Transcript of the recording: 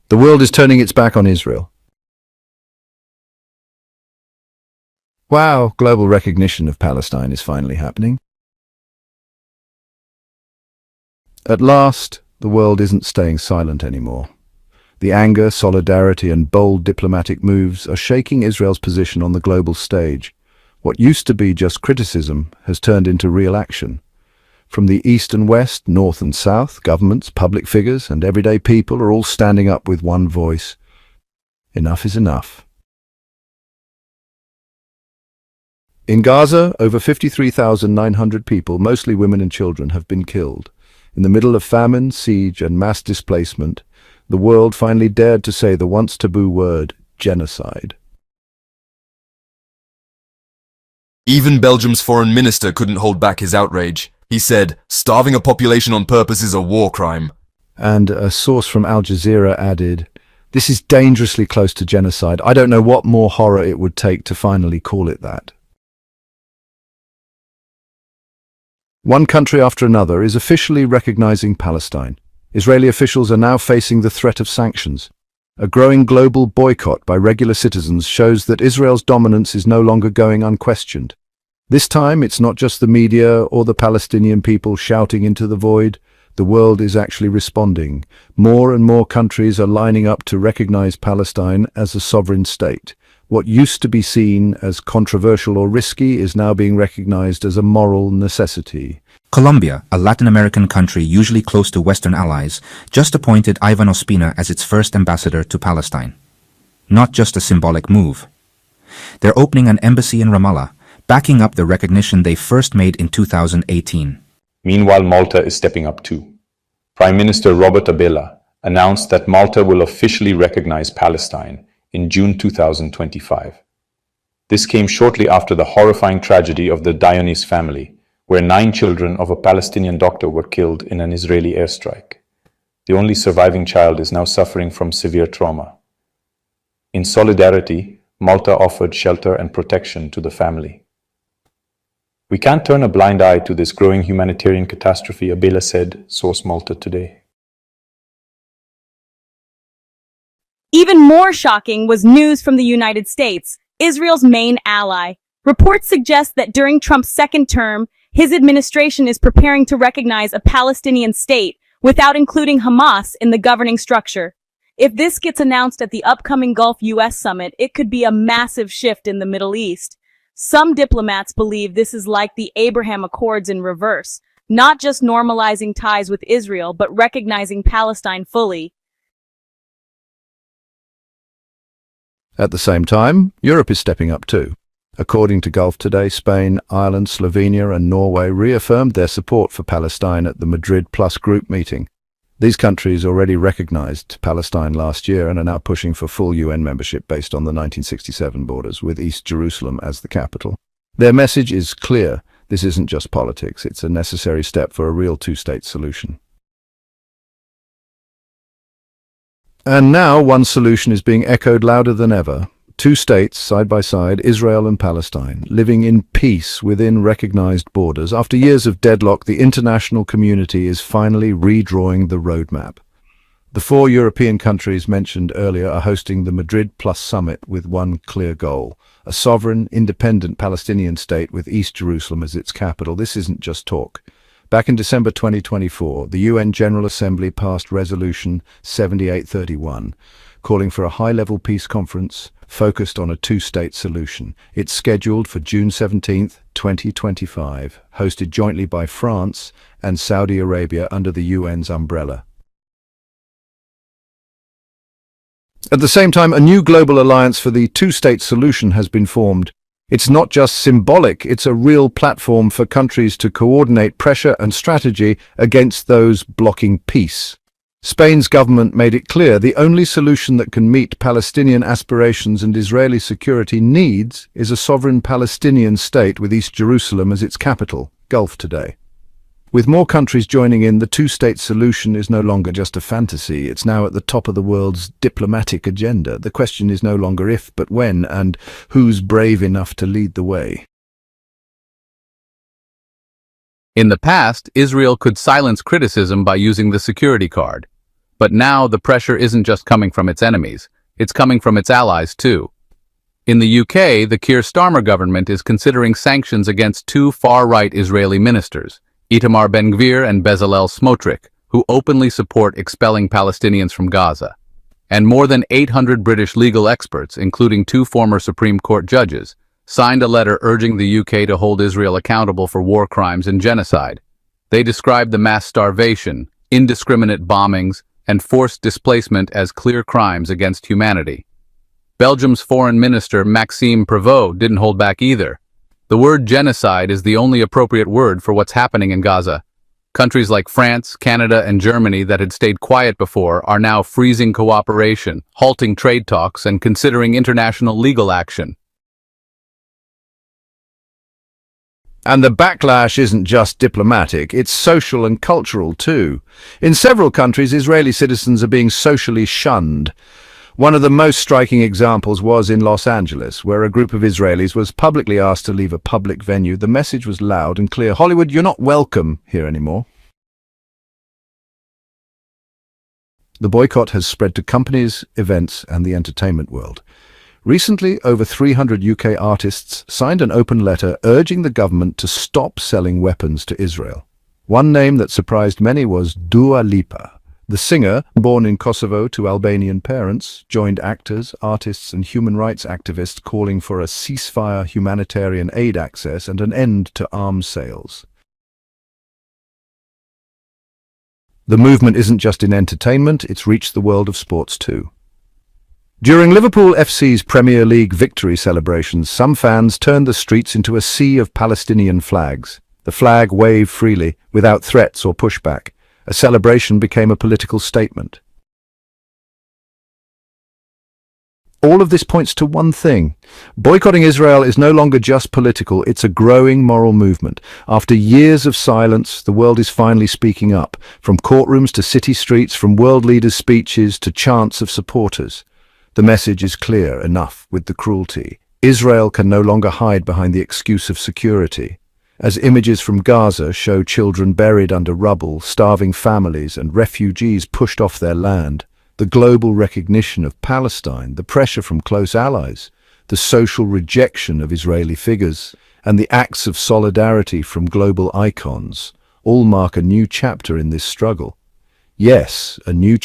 The world is turning its back on Israel. Wow, global recognition of Palestine is finally happening. At last, the world isn't staying silent anymore. The anger, solidarity, and bold diplomatic moves are shaking Israel's position on the global stage. What used to be just criticism has turned into real action. From the east and west, north and south, governments, public figures, and everyday people are all standing up with one voice. Enough is enough. In Gaza, over 53,900 people, mostly women and children, have been killed. In the middle of famine, siege, and mass displacement, the world finally dared to say the once taboo word, genocide. Even Belgium's foreign minister couldn't hold back his outrage. He said, "Starving a population on purpose is a war crime." And a source from Al Jazeera added, "This is dangerously close to genocide. I don't know what more horror it would take to finally call it that." One country after another is officially recognizing Palestine. Israeli officials are now facing the threat of sanctions. A growing global boycott by regular citizens shows that Israel's dominance is no longer going unquestioned. This time, it's not just the media or the Palestinian people shouting into the void. The world is actually responding. More and more countries are lining up to recognize Palestine as a sovereign state. What used to be seen as controversial or risky is now being recognized as a moral necessity. Colombia, a Latin American country usually close to Western allies, just appointed Ivan Ospina as its first ambassador to Palestine. Not just a symbolic move. They're opening an embassy in Ramallah, backing up the recognition they first made in 2018. Meanwhile, Malta is stepping up too. Prime Minister Robert Abela announced that Malta will officially recognize Palestine in June 2025. This came shortly after the horrifying tragedy of the Dionys family, where 9 children of a Palestinian doctor were killed in an Israeli airstrike. The only surviving child is now suffering from severe trauma. In solidarity, Malta offered shelter and protection to the family. "We can't turn a blind eye to this growing humanitarian catastrophe," Abela said, source Malta Today. Even more shocking was news from the United States, Israel's main ally. Reports suggest that during Trump's second term, his administration is preparing to recognize a Palestinian state without including Hamas in the governing structure. If this gets announced at the upcoming Gulf U.S. summit, it could be a massive shift in the Middle East. Some diplomats believe this is like the Abraham Accords in reverse, not just normalizing ties with Israel, but recognizing Palestine fully. At the same time, Europe is stepping up too. According to Gulf Today, Spain, Ireland, Slovenia and Norway reaffirmed their support for Palestine at the Madrid Plus group meeting. These countries already recognized Palestine last year and are now pushing for full UN membership based on the 1967 borders, with East Jerusalem as the capital. Their message is clear. This isn't just politics. It's a necessary step for a real two-state solution. And now one solution is being echoed louder than ever. 2 states, side by side, Israel and Palestine, living in peace within recognized borders. After years of deadlock, the international community is finally redrawing the roadmap. The 4 European countries mentioned earlier are hosting the Madrid Plus summit with one clear goal: a sovereign, independent Palestinian state with East Jerusalem as its capital. This isn't just talk. Back in December 2024, the UN General Assembly passed Resolution 7831, calling for a high-level peace conference focused on a 2-state solution. It's scheduled for June 17, 2025, hosted jointly by France and Saudi Arabia under the UN's umbrella. At the same time, a new global alliance for the 2-state solution has been formed. It's not just symbolic, it's a real platform for countries to coordinate pressure and strategy against those blocking peace. Spain's government made it clear the only solution that can meet Palestinian aspirations and Israeli security needs is a sovereign Palestinian state with East Jerusalem as its capital. Gulf Today. With more countries joining in, the 2-state solution is no longer just a fantasy. It's now at the top of the world's diplomatic agenda. The question is no longer if, but when, and who's brave enough to lead the way. In the past, Israel could silence criticism by using the security card. But now the pressure isn't just coming from its enemies, it's coming from its allies too. In the UK, the Keir Starmer government is considering sanctions against two far-right Israeli ministers, Itamar Ben-Gvir and Bezalel Smotrich, who openly support expelling Palestinians from Gaza. And more than 800 British legal experts, including two former Supreme Court judges, signed a letter urging the UK to hold Israel accountable for war crimes and genocide. They described the mass starvation, indiscriminate bombings, and forced displacement as clear crimes against humanity. Belgium's Foreign Minister Maxime Prévost didn't hold back either. The word genocide is the only appropriate word for what's happening in Gaza. Countries like France, Canada, and Germany that had stayed quiet before are now freezing cooperation, halting trade talks, and considering international legal action. And the backlash isn't just diplomatic, it's social and cultural too. In several countries, Israeli citizens are being socially shunned. One of the most striking examples was in Los Angeles, where a group of Israelis was publicly asked to leave a public venue. The message was loud and clear: Hollywood, you're not welcome here anymore. The boycott has spread to companies, events, and the entertainment world. Recently, over 300 UK artists signed an open letter urging the government to stop selling weapons to Israel. One name that surprised many was Dua Lipa. The singer, born in Kosovo to Albanian parents, joined actors, artists, and human rights activists calling for a ceasefire, humanitarian aid access, and an end to arms sales. The movement isn't just in entertainment, it's reached the world of sports too. During Liverpool FC's Premier League victory celebrations, some fans turned the streets into a sea of Palestinian flags. The flag waved freely, without threats or pushback. A celebration became a political statement. All of this points to one thing. Boycotting Israel is no longer just political, it's a growing moral movement. After years of silence, the world is finally speaking up, from courtrooms to city streets, from world leaders' speeches to chants of supporters. The message is clear: enough with the cruelty. Israel can no longer hide behind the excuse of security. As images from Gaza show children buried under rubble, starving families, and refugees pushed off their land, the global recognition of Palestine, the pressure from close allies, the social rejection of Israeli figures, and the acts of solidarity from global icons all mark a new chapter in this struggle. Yes, a new